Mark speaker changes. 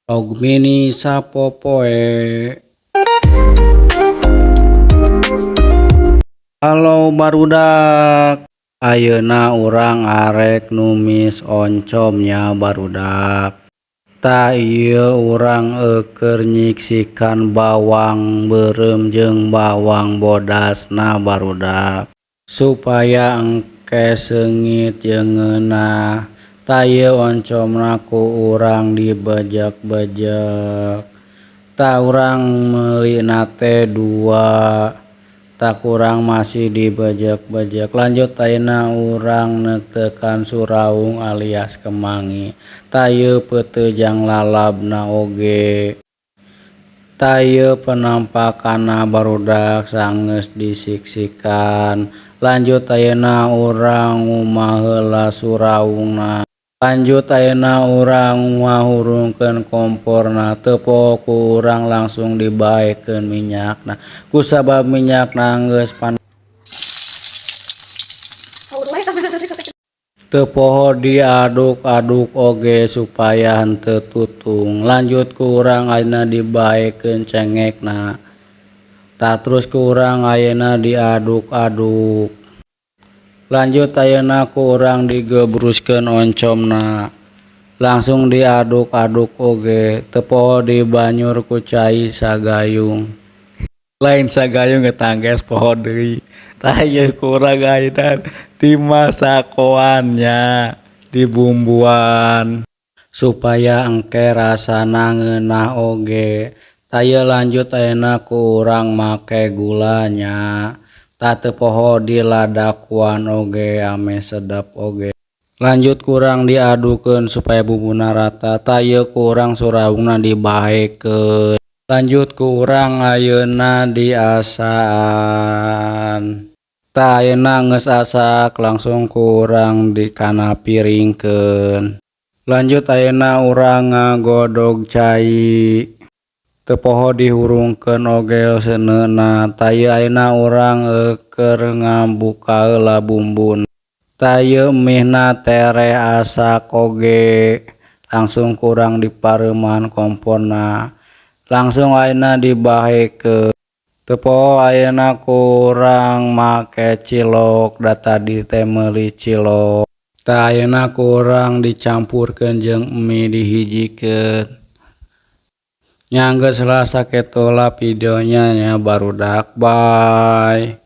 Speaker 1: Lauk mini sapopoe. Halo barudak, ayeuna urang arek numis oncomnya barudak. Ta ieu urang keur nyiksikan bawang beureum jeung bawang bodasna barudak, supaya engke seungit yeungeunna. Ta ieu oncomna ku urang dibejek-bejek. Ta urang meulina teh 2. Tak kurang masih dibejek-bejek. Lanjut ayeuna urang neutekan suraung alias kemangi. Ta ieu peuteujang lalabna oge. Ta ieu penampakanna barudak saenggeus disiksikan. Lanjut ayeuna urang ngumah heula suraungna. Lanjut ayeuna urang ngahurungkeun komporna. Teu poho ku urang langsung dibaekeun minyakna. Kusabab minyakna geus panas. Teu poho diaduk-aduk oge supaya henteu tutung. Lanjut ku urang ayeuna dibaekeun cengekna. Ta terus ku urang ayeuna diaduk-aduk. Lanjut ayeuna ku urang digebruskeun oncomna. Langsung diaduk-aduk oge. Teu poho dibanyur ku cai sagayung. Lain sagayung eta geus poho deui. Tah ieu ku urang ayeuna dimasakoannya, dibumbuan supaya engke rasana ngeunah oge. Ta ieu lanjut ayeuna ku urang make gulanya. Ta teu poho diladakuan oge ame sedep oge. Lanjut ku urang diadukeun supaya bumbuna rata. Ta ieu ku urang suraungna dibaekeun. Lanjut ku urang ayeuna diasaan. Ta ayeuna geus asak langsung ku urang dikana piringkeun. Lanjut ayeuna urang ngagodog cai. Teu poho dihurungkeun oge seuneuna. Ta ieu ayeuna urang keur ngabuka heula bumbuna. Ta ieu emihna tere asak oge. Langsung ku urang dipareuman komporna. Langsung ayeuna dibaekeun. Teu poho ayeuna ku urang make cilok da tadi teh meuli cilok. Ta ayeuna ku urang dicampurkeun jeung emi dihijikeun. Nya geus heula sakitu heula videonya nya barudak. Bye.